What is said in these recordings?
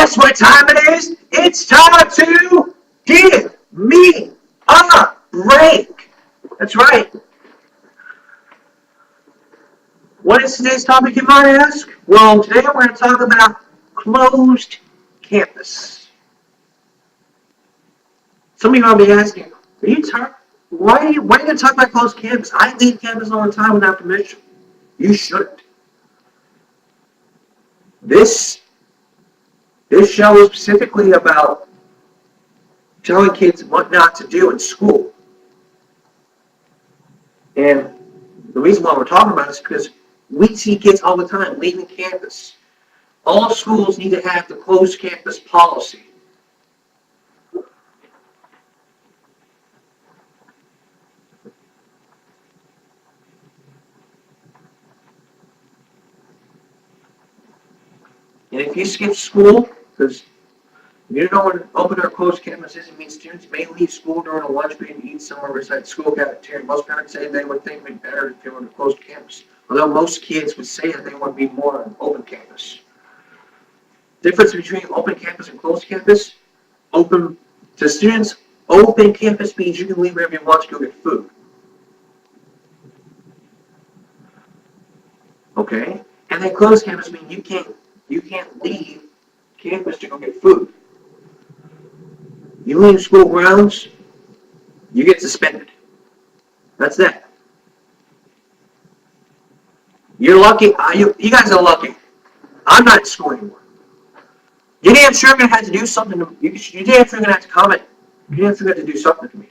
Guess what time it is? It's time to give me a break. That's right. What is today's topic, you might ask? Well, today we're going to talk about closed campus. Some of you might be asking, why are you going to talk about closed campus? I leave campus all the time without permission. You shouldn't. This show is specifically about telling kids what not to do in school. And the reason why we're talking about it is because we see kids all the time leaving campus. All schools need to have the closed campus policy. And if you skip school, because you don't know what open or closed campus is, it means students may leave school during a lunch break and eat somewhere beside the school cafeteria. Most parents say they would think it would be better if they were in a closed campus. Although most kids would say that they want to be more on open campus. Difference between open campus and closed campus: open to students, open campus means you can leave wherever you want to go get food. Okay? And then closed campus means you can't leave campus to go get food. You leave school grounds, you get suspended. That's that. You're lucky. You guys are lucky. I'm not in school anymore. You damn sure gonna have to do something. You damn sure gonna have to comment. You damn sure have to do something to me.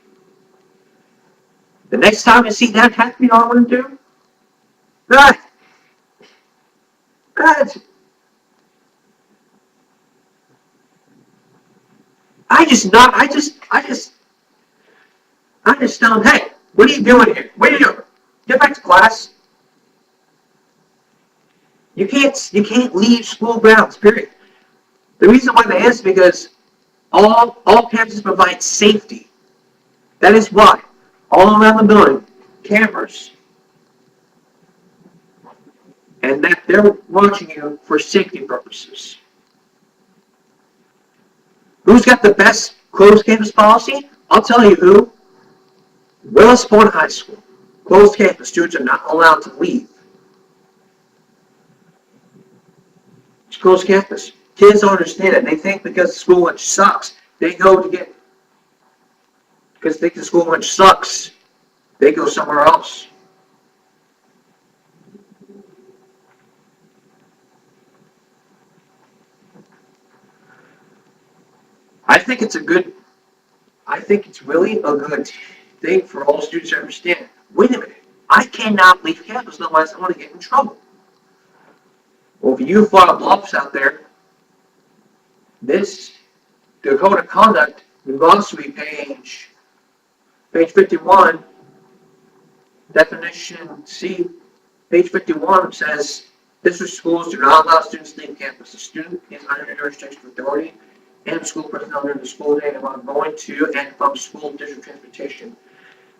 The next time you see that happen, you know what I'm gonna do? That. I just tell them, hey, what are you doing here? What are you doing? Get back to class. You can't leave school grounds, period. The reason why that is because all campuses provide safety. That is why. All around the building, cameras. And that they're watching you for safety purposes. Who's got the best closed campus policy? I'll tell you who. Willis Point High School. Closed campus. Students are not allowed to leave. It's closed campus. Kids don't understand it. They think because school lunch sucks, they go to get, because they think the school lunch sucks, they go somewhere else. I think it's really a good thing for all students to understand. Wait a minute, I cannot leave campus otherwise I'm going to get in trouble. Well, for you Florida Bluffs out there, this Dakota Conduct Glossary page 51, definition C, page 51 says, district schools do not allow students to leave campus. The student is under the jurisdiction of authority and school personnel during the school day and while going to and from school district transportation,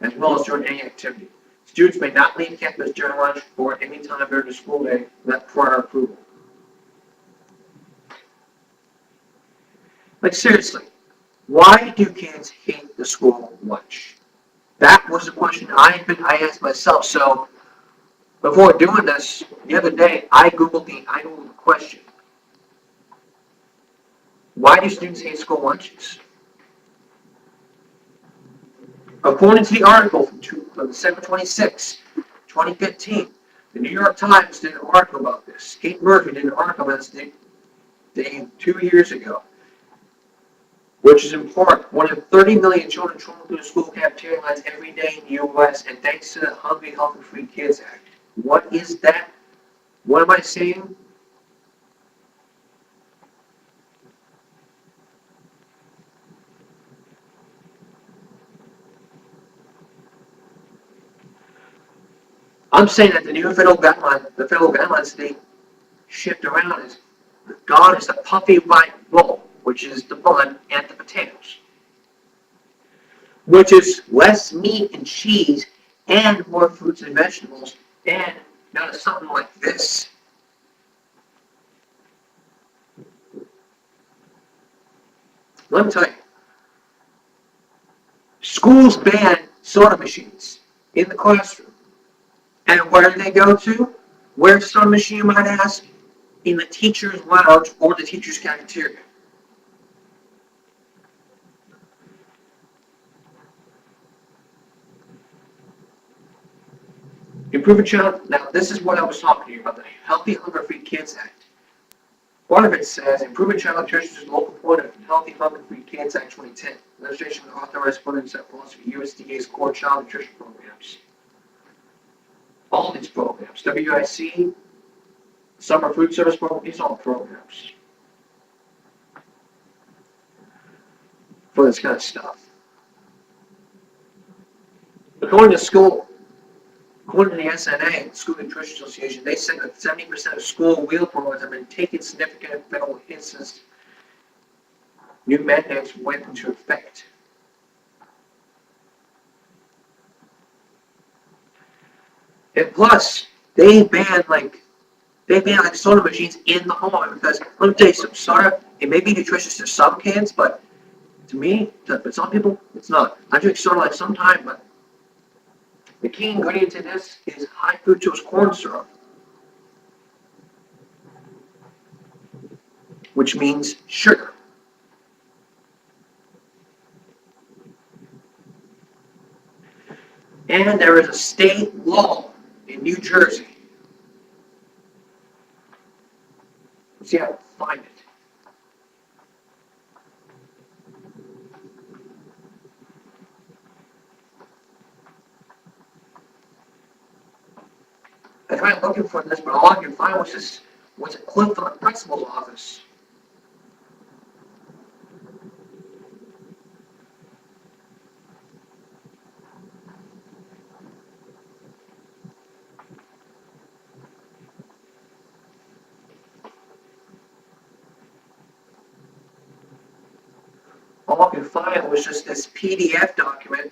as well as during any activity. Students may not leave campus during lunch or any time during the school day without prior approval. Like seriously, why do kids hate the school lunch? That was the question I asked myself. So before doing this, the other day, I Googled the question. Why do students hate school lunches? According to the article from December 26, 2015, the New York Times did an article about this. Kate Murphy did an article about this 2 years ago, which is important. One of 30 million children travel through the school cafeteria lines every day in the U.S., and thanks to the Hungry, Healthy, Free Kids Act. What is that? What am I saying? I'm saying that the new federal guidelines they shift around is gone is the puffy white roll, which is the bun and the potatoes, which is less meat and cheese and more fruits and vegetables, and now something like this. Let me tell you, schools ban soda machines in the classroom. And where do they go to? Where's soda machine, you might ask? In the teacher's lounge or the teacher's cafeteria. Improving child, now this is what I was talking to you about, the Healthy Hunger Free Kids Act. Part of it says, improving child nutrition is a local point of Healthy Hunger Free Kids Act 2010. Legislation will authorize funding set philosophy USDA's core child nutrition programs. All these programs, WIC, Summer Food Service Program, these are all programs for this kind of stuff. According to the SNA, School Nutrition Association, they said that 70% of school meal programs have been taking significant federal hits since new mandates went into effect. And plus, they banned soda machines in the home because let me tell you something, soda, it may be nutritious to some kids, but to me, but some people, it's not. I drink soda like sometime, but the key ingredient to this is high fructose corn syrup, which means sugar. And there is a state law in New Jersey. Let's see how to find it. I tried looking for this, but all I could find was a clip from the principal's office. All I could find was just this PDF document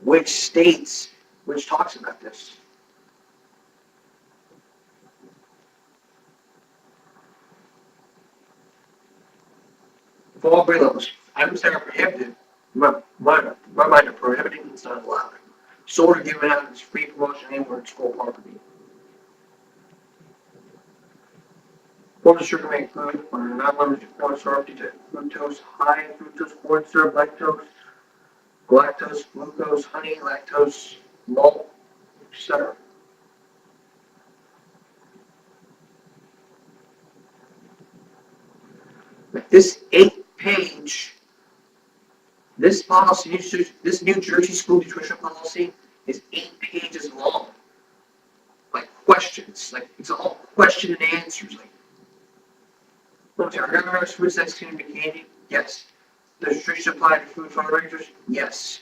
which talks about this. For all grade levels, items that are prohibited, my mind are prohibited and it's not allowed. Soda given out as free promotion anywhere in school property. Corn sugar made food are not limited to corn syrup due to fructose, high fructose corn syrup, galactose, glucose, honey, lactose, malt, etc. But this 8-page, this policy, this New Jersey school nutrition policy is 8 pages long. Like questions, like it's all question and answers. Like, are governors food snacks can be candy? Yes. Does restriction apply to food fundraisers? Yes.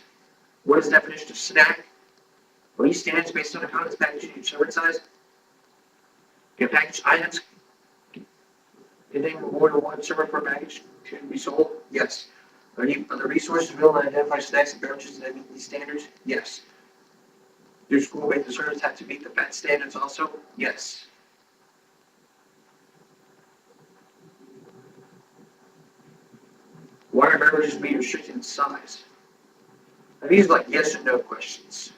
What is the definition of snack? What these standards based on the contents, packaging, and serving size? Can packaged items containing more than one server per package can be sold? Yes. Are the resources available to identify snacks and beverages that meet these standards? Yes. Do school-based services have to meet the FAT standards also? Yes. Why are beverages being restricted in size? And these are like yes or no questions.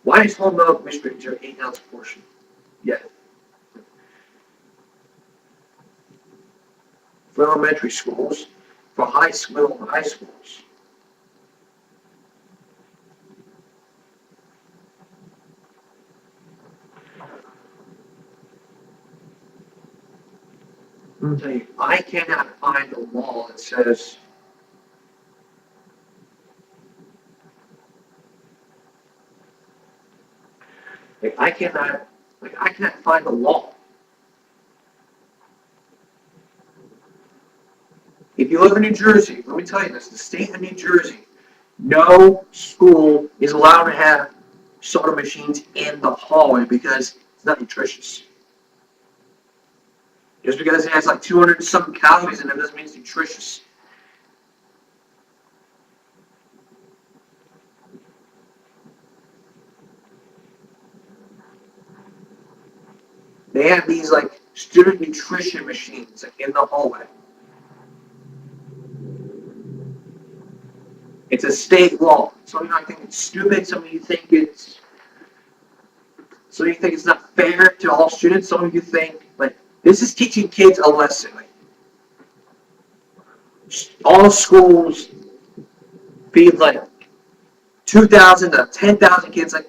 Why is whole milk restricted to an 8-ounce portion? Yeah. For elementary schools, for middle and high schools. I'll tell you, I cannot find a law that says I cannot find a law. If you live in New Jersey, let me tell you this, the state of New Jersey, no school is allowed to have soda machines in the hallway because it's not nutritious. Just because it has like 200 and some calories in it doesn't mean it's nutritious. They have these like student nutrition machines in the hallway. It's a state law. Some of you might think it's stupid. Some of you think it's not fair to all students. Some of you think like this is teaching kids a lesson. Like, all schools feed like 2,000 to 10,000 kids like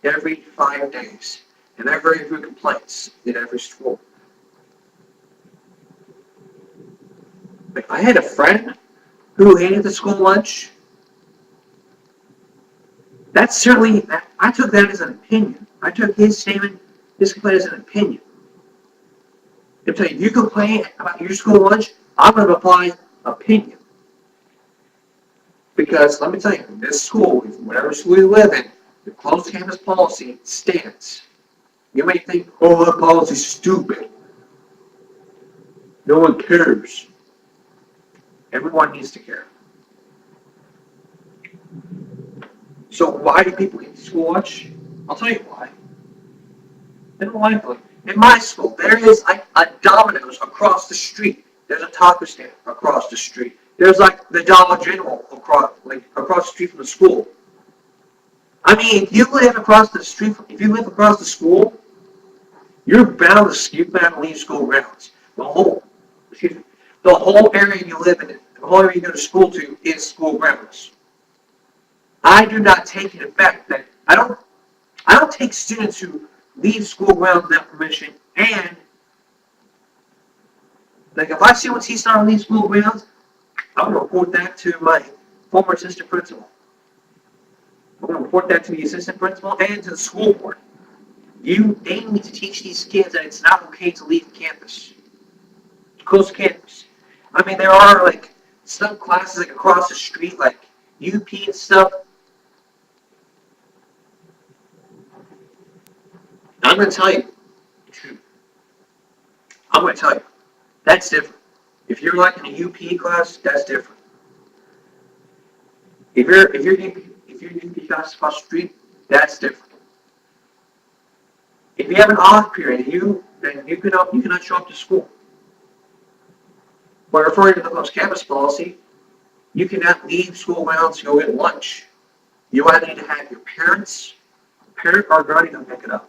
every 5 days, and there are very few complaints in every school. Like, I had a friend who hated the school lunch. That's certainly, I took that as an opinion. I took his statement, his complaint as an opinion. If you complain about your school lunch, I'm going to apply opinion. Because let me tell you, this school, whatever school you live in, the closed campus policy stands. You may think, oh, that policy's stupid. No one cares. Everyone needs to care. So why do people eat school lunch? I'll tell you why. They don't like it. In my school, there is like a Domino's across the street. There's a taco stand across the street. There's like the Dollar General across the street from the school. I mean, if you live across the school, you're bound to leave school grounds. The whole area you live in, the whole area you go to school to is school grounds. I do not take it in fact that I don't take students who leave school grounds without permission, and like if I see someone teaching on leave school grounds, I'm going to report that to my former assistant principal. I'm going to report that to the assistant principal and to the school board. They need to teach these kids that it's not okay to leave campus. Close campus. I mean, there are like some classes like across the street, like UP and stuff. I'm going to tell you. That's different. If you're like in a UP class, that's different. If you're UP class across the street, that's different. If you have an off period, then you cannot show up to school. But referring to the closed campus policy, you cannot leave school grounds to go get lunch. You either need to have your parent or guardian pick it up.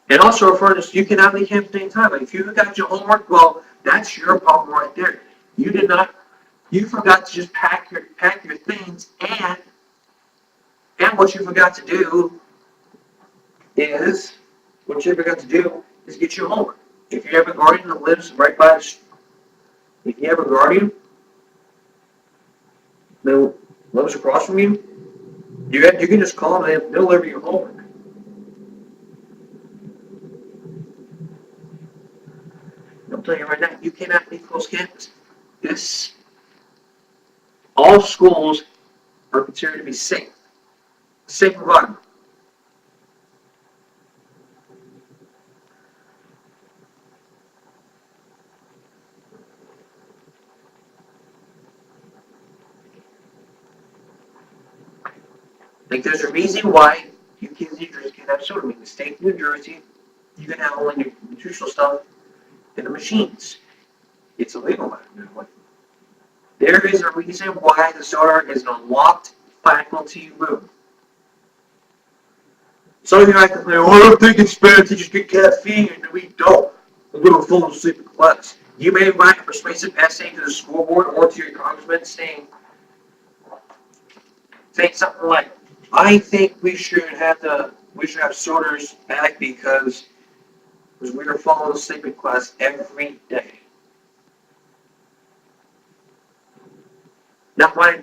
And also referring to, you cannot leave campus at any time. Like if you got your homework, well, that's your problem right there. You forgot to just pack your things, and what you forgot to do is get your homework. If you have a guardian that lives right by if you have a guardian that lives across from you, you can just call them and they'll deliver your homework. I'm telling you right now, you cannot leave closed campus. All schools are considered to be safe environment. Like there's a reason why you kids in New Jersey can't have soda. I mean, the state of New Jersey, you can have only your nutritional stuff in the machines. It's illegal. There is a reason why the soda is an unlocked faculty room. Some of you might complain, I don't think it's fair to just get caffeine, and we don't. I'm going to fall asleep in class. You may write a persuasive essay to the school board or to your congressman saying something like, I think we should have sodas back because we are falling asleep in class every day. Not my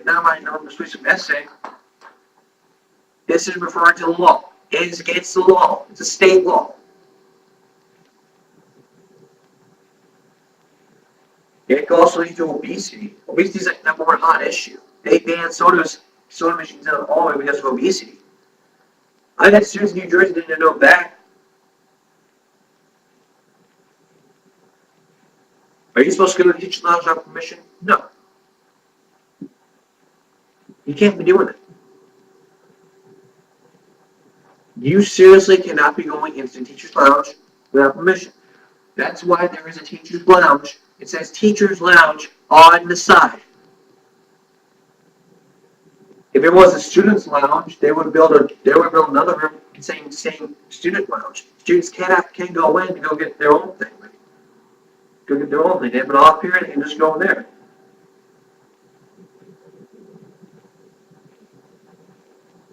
persuasive essay. This is referring to the law. It is against the law. It's a state law. It can also lead to obesity. Obesity is like the number one hot issue. They banned soda machines out of all because of obesity. I've had students in New Jersey that didn't know that. Are you supposed to go to the teacher's lounge without permission? No. You can't be doing it. You seriously cannot be going into the teacher's lounge without permission. That's why there is a teacher's lounge. It says teacher's lounge on the side. If it was a student's lounge, they would build another room saying student lounge. Students can't go in and go get their own thing. Go get their own thing. They have an off period and just go there.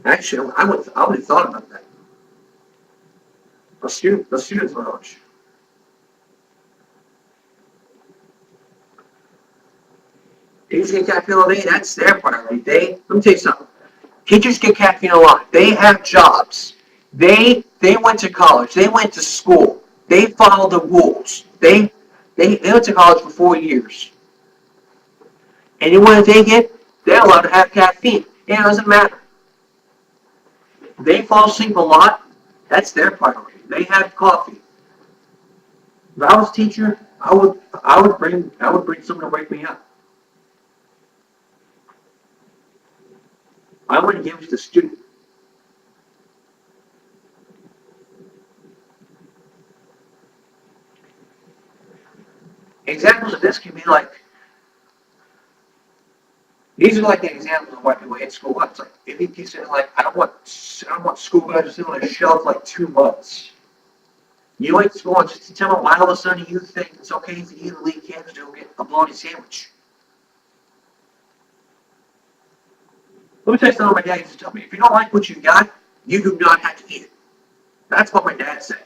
Actually, I would have thought about that. A student's lounge. Teachers get caffeine all day. That's their priority. Let me tell you something. Teachers get caffeine a lot. They have jobs. They went to college. They went to school. They follow the rules. They went to college for 4 years. Anyone that they get, they're allowed to have caffeine. It doesn't matter. They fall asleep a lot. That's their priority. They have coffee. If I was a teacher, I would bring someone to wake me up. I wouldn't give it to the student. Examples of this can be like, these are like the examples of why people hate school. It's like, if you keep saying like, I don't want school guys to sit on a shelf like 2 months. You wait to school and just tell them why all of a sudden you think it's okay to eat and leave kids to get a bologna sandwich. Let me tell you something my dad used to tell me. If you don't like what you got, you do not have to eat it. That's what my dad said.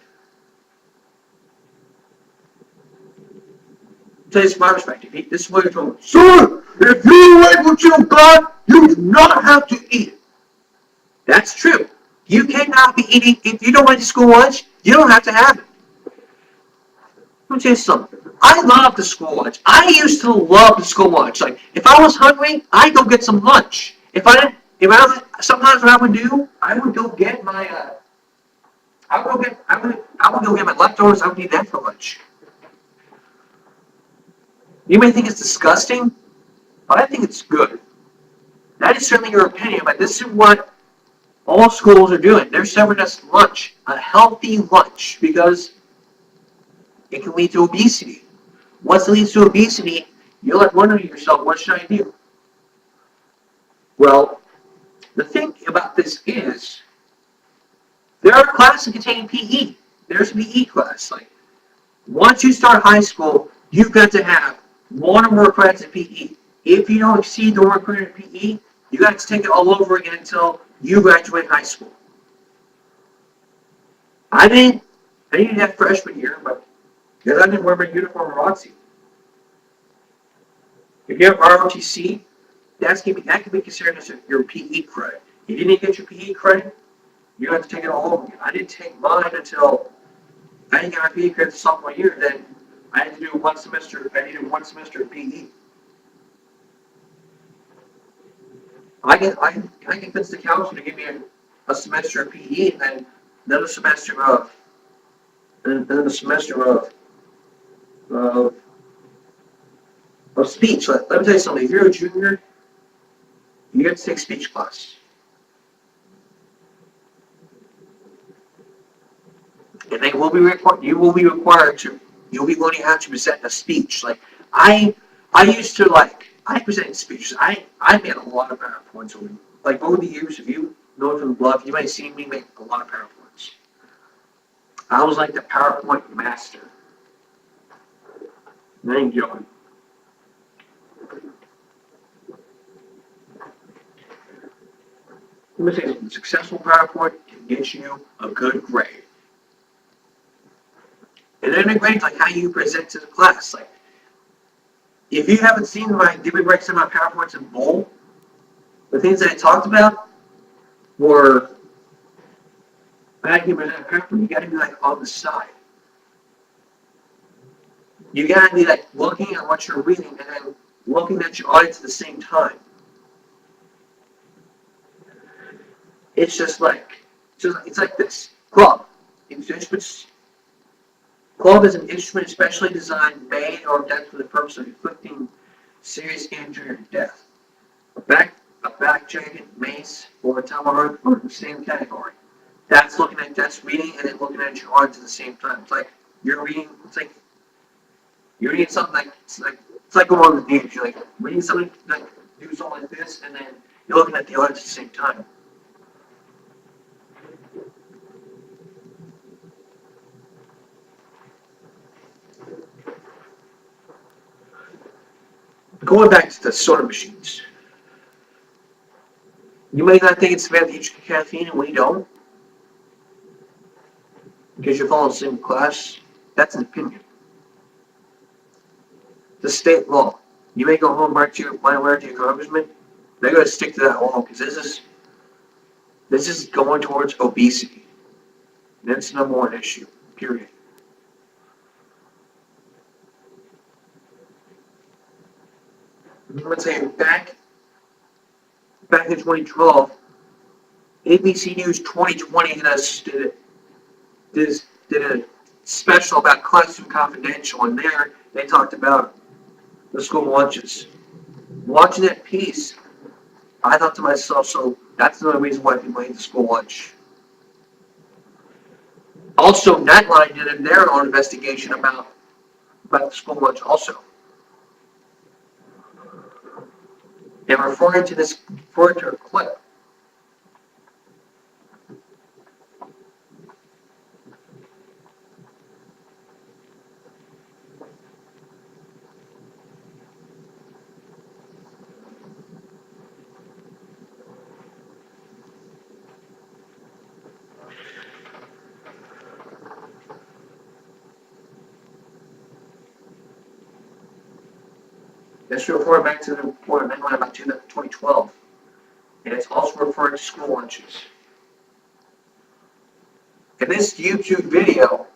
I'll tell you from my perspective. This is what he told me. Son, if you like what you got, you do not have to eat it. That's true. You cannot be eating, if you don't like the school lunch, you don't have to have it. Let me tell you something. I love the school lunch. I used to love the school lunch. Like, if I was hungry, I'd go get some lunch. Sometimes what I would do, I would go get my, I would go get my leftovers. I would eat that for lunch. You may think it's disgusting, but I think it's good. That is certainly your opinion, but this is what all schools are doing. They're serving us lunch, a healthy lunch, because it can lead to obesity. Once it leads to obesity, you're like wondering to yourself, what should I do? Well, the thing about this is, there are classes containing PE. There's a PE class. Like, once you start high school, you've got to have 1 or more credits in PE. If you don't exceed the 1 credit in PE, you got to take it all over again until you graduate high school. I didn't have freshman year, but because I didn't wear my uniform or ROTC. If you have ROTC, that can be considered as your PE credit. If you didn't get your PE credit, you have to take it all over again. I didn't take mine until I didn't get my PE credit sophomore year. Then I had to do 1 semester. I needed 1 semester of PE. I convinced the counselor to give me a semester of PE and then another semester of speech. Let me tell you something. If you're a junior, you get to take speech class. And they will be required. You'll be going to have to present a speech. Like I presented speeches. I made a lot of PowerPoints over the years. If you know from the bluff, you might have seen me make a lot of PowerPoints. I was like the PowerPoint master. Thank you. Let me say something. Successful PowerPoint can get you a good grade. And then a grade like how you present to the class. Like, if you haven't seen did we break some of my PowerPoints in bold? The things that I talked about were, I can present a PowerPoint, you gotta be like on the side. You gotta be like looking at what you're reading and then looking at your audience at the same time. It's just like, it's like this. Club. Club is an instrument especially designed, made, or adapted for the purpose of inflicting serious injury or death. A back jacket, mace, or a tomahawk are in the same category. That's reading and then looking at your odds at the same time. It's like you're reading. It's like you're reading something like it's like going on the news. You're like reading something like do something like this, and then you're looking at the odds at the same time. Going back to the soda machines, you may not think it's bad that you drink caffeine, and we don't, because you're following the same class. That's an opinion. The state law. You may go home, write to your congressman. They're going to stick to that law because this is going towards obesity. That's the number one issue. Period. I'm going to say back in 2012, ABC News 2020 did a special about Classroom Confidential, and there they talked about the school lunches. Watching that piece, I thought to myself, so that's another reason why people hate the school lunch. Also, Nightline did their own investigation about the school lunch also. And referring to a clip. This referring back to the report of Nightline about 2012. And it's also referring to school lunches. In this YouTube video,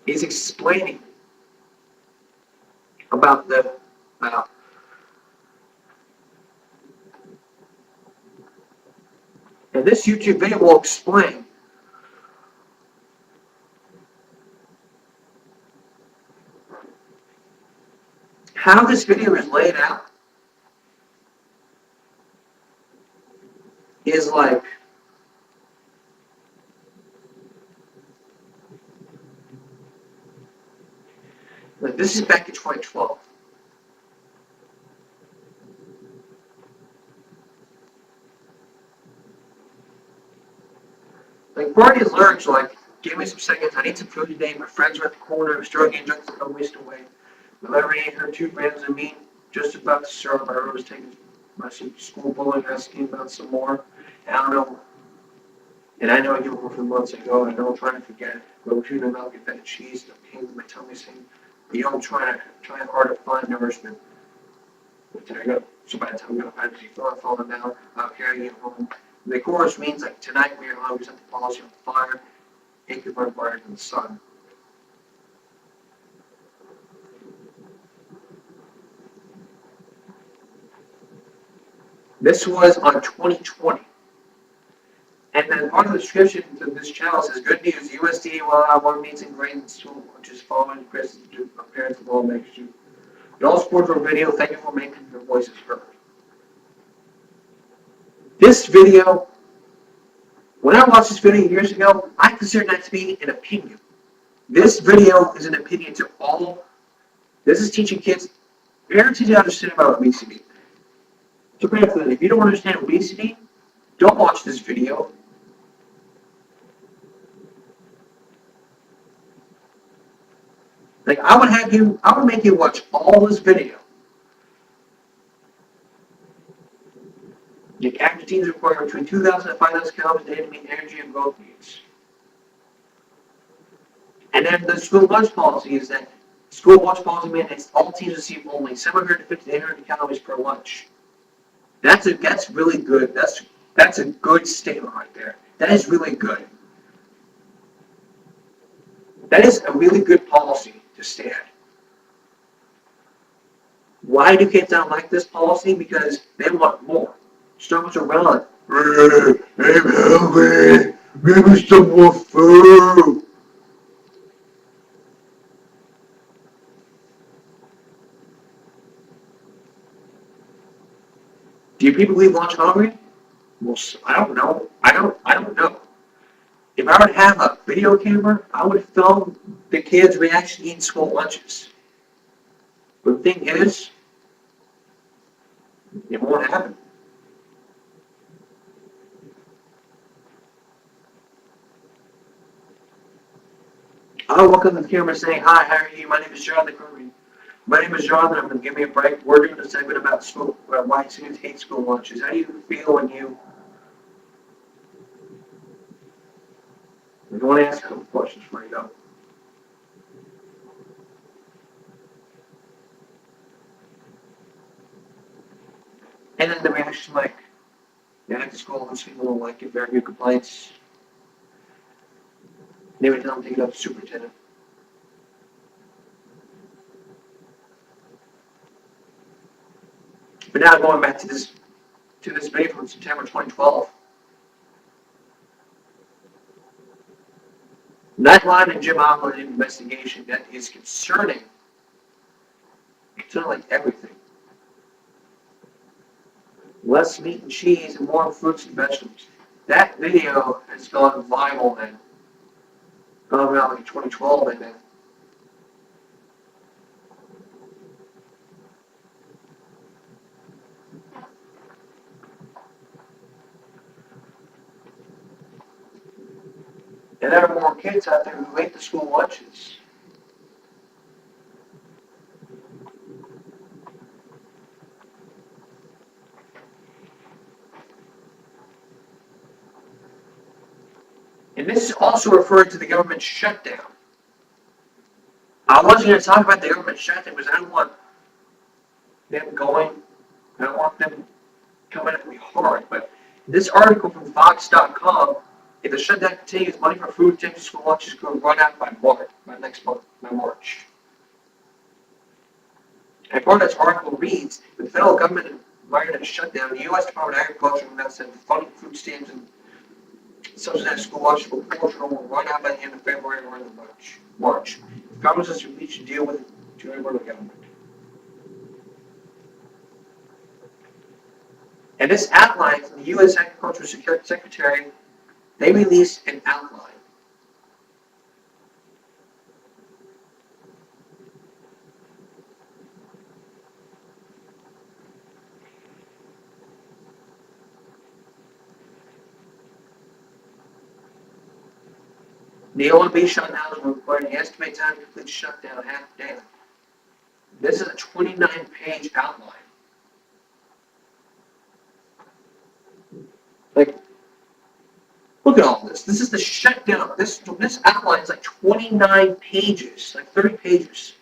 he's explaining about and this YouTube video will explain how this video is laid out is like this is back in 2012. Like Barney's lyrics are like, give me some seconds, I need some food today, my friends are at the corner, I'm struggling, drugs don't waste away. Whoever ate her 2 grams of meat, just about to serve, I was taking my school bullying, asking about some more. And I don't know, and I know I gave her from months ago, and I know I'm trying to forget, but between the milk and that cheese, the pain in my tummy saying, you know, I'm trying hard to find nourishment. But I got, so by the time I got back, she thought falling down, I'll carry you home. The chorus means like, tonight we are home, we set the policy on fire, it could burn brighter than the sun. This was on 2020. And then part of the description to this channel says, good news, USDA will allow more meats and grains, which is following Chris to parents of lawmakers. You all support our video. Thank you for making your voices heard. This video, when I watched this video years ago, I considered that to be an opinion. This video is an opinion to all. This is teaching kids, parents need to understand about obesity. So if you don't understand obesity, don't watch this video. Like I would make you watch all this video. Like active teens require between 2,000 and 5,000 calories a day to meet energy and growth needs. And then the school lunch policy is that school lunch policy mandates all teens receive only 750 to 800 calories per lunch. That's really good. That's a good statement right there. That is really good. That is a really good policy to stand. Why do kids not like this policy? Because they want more. So much around. I'm hungry. Give me some more food. Do people leave lunch hungry? Well, I don't know. I don't know. If I would have a video camera, I would film the kids reaction eating school lunches. But the thing is, it won't happen. I'll look on the camera saying, "Hi, how are you? My name is Jonathan Curry. My name is Jonathan. I'm going to give me a break. We're doing a segment about school, why students hate school lunches. How do you feel when you want to ask a couple questions before you go?" And then the reaction like, "Yeah, at the school lunch people don't like it. Very few complaints." They would tell them to take it up to the superintendent. But now going back to this video from September 2012. Nightline and Jim Omlin investigation that is concerning like everything. Less meat and cheese and more fruits and vegetables. That video has gone viral and gone around like 2012 and then. And there are more kids out there who ate the school lunches. And this is also referring to the government shutdown. I wasn't going to talk about the government shutdown because I don't want them going, I don't want them coming at me hard, but this article from Fox.com, if the shutdown continues, money for food stamps school lunches could run out by next month, by March. And part of this article reads, with the federal government environment shutdown, the U.S. Department of Agriculture announced that funding food stamps and subsidized school lunches will run out by the end of February or early March. Congress has reached a deal with the government. And this outline from the U.S. Agriculture Secretary, they released an outline. The OMB shutdowns will require an estimated time to complete shutdown half day. This is a 29-page outline. Like, look at all this. This is the shutdown. This outline is like 29 pages, like 30 pages.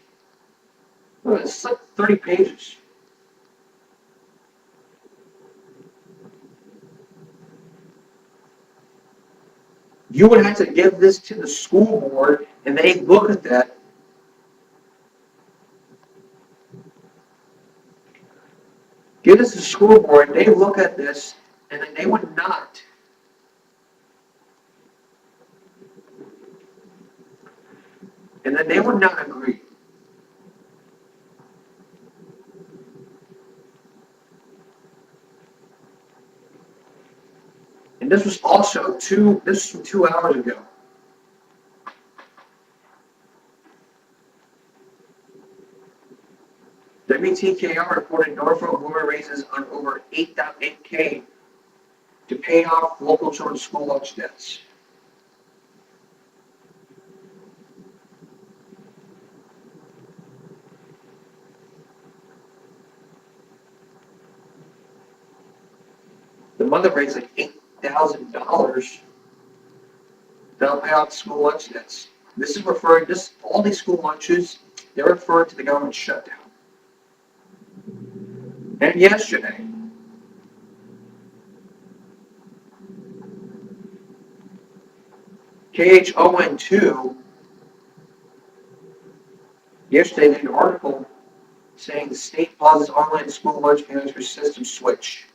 Look, it's like 30 pages. You would have to give this to the school board, and they look at that. Give this to the school board, they look at this, and then they would not. And then they would not agree. And this was also this was from 2 hours ago. WTKR reported Norfolk Boomer raises on over 8K to pay off local children's school lunch debts. The mother raised like $8,000 that'll pay off school lunch debts. This is referring, all these school lunches, they're referring to the government shutdown. And yesterday, KHON2, yesterday they had an article saying the state pauses online school lunch payments for system switch.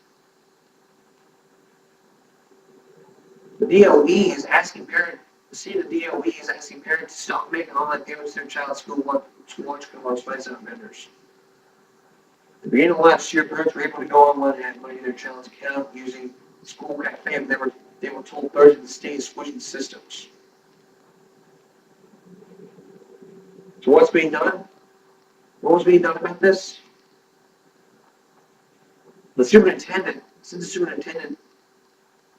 The DOE is asking parents, the DOE is asking parents to stop making online payments to their child's school lunch coupons by some vendors. the beginning of last year, parents were able to go online and add money to their child's account using School Cafe, and they were told Thursday the state is switching systems. So what's being done? What was being done about this? The superintendent, since the superintendent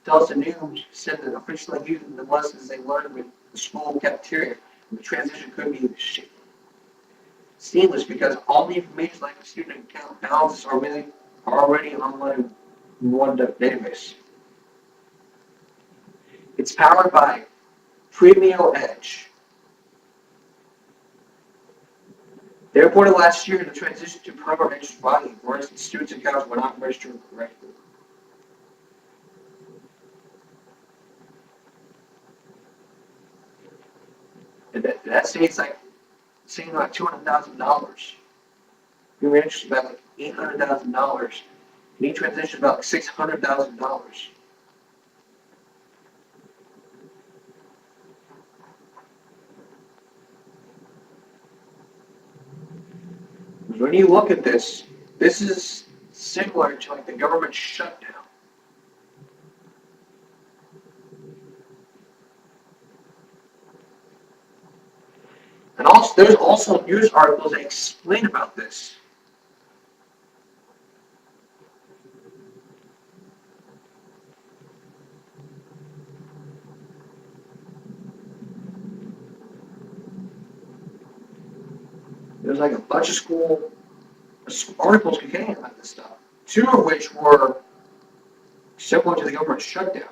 tells the news, said that officially using the lessons they learned with the school cafeteria, the transition could be seamless because all the information like the student account balances are already online in one database. It's powered by Premio Edge. They reported last year the transition to Premio Edge volume, for instance, students' accounts were not registered correctly. And that states like saying like $200,000. Premio Edge is about like $800,000. And each transition is about like $600,000. When you look at this, this is similar to like the government shutdown. And also, there's also news articles that explain about this. There's like a bunch of school articles containing about this stuff. Two of which were similar to the government shutdown.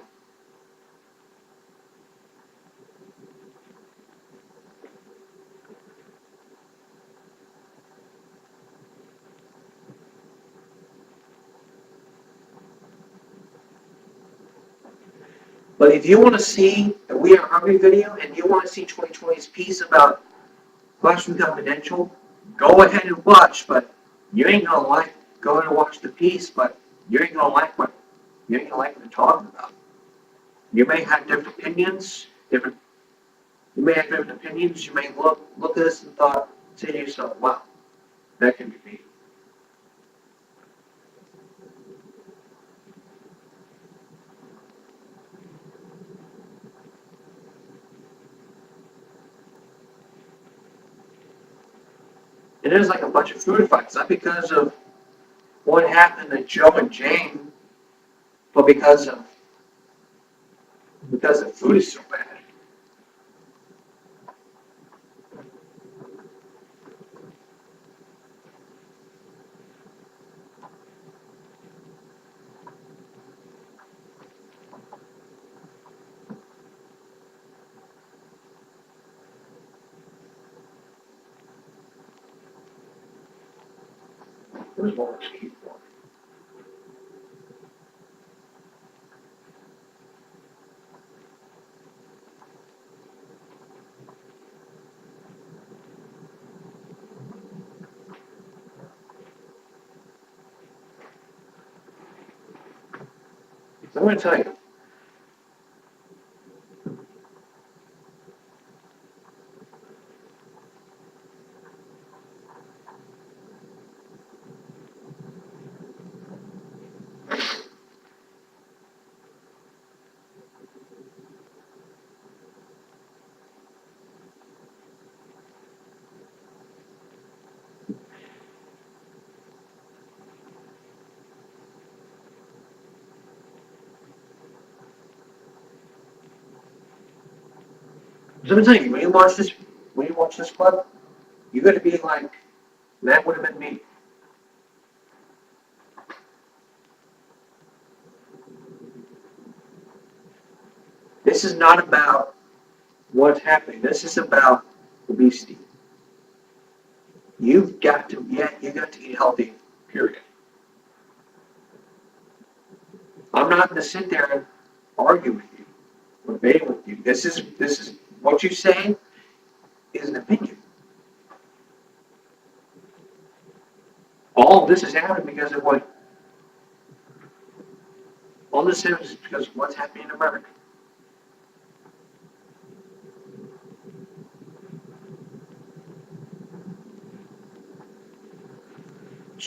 But if you want to see the We Are Hungry video and you want to see 2020's piece about Classroom Confidential, go ahead and watch, but you ain't gonna like going to watch the piece, but you ain't gonna like what they're talking about. You may have different opinions, you may have different opinions, you may look at this and say to yourself, wow, that can be me. It is like a bunch of food fights, not because of what happened to Joe and Jane, but because the food is so bad. There's more to keep for. So I'm going to tell you, when you watch this clip, you got to be like, that would have been me. This is not about what's happening. This is about obesity. You got to eat healthy, period. I'm not going to sit there and argue with you or debate with you. This is what you say is an opinion. All of this is happening because of all this is because of what's happening in America.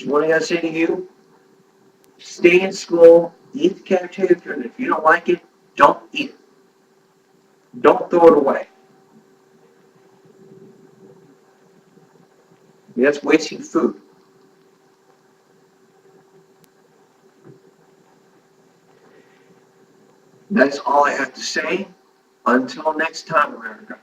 what I gotta say to you, stay in school, eat the cafeteria food, and if you don't like it, don't eat it. Don't throw it away. That's wasting food. That's all I have to say. Until next time, America.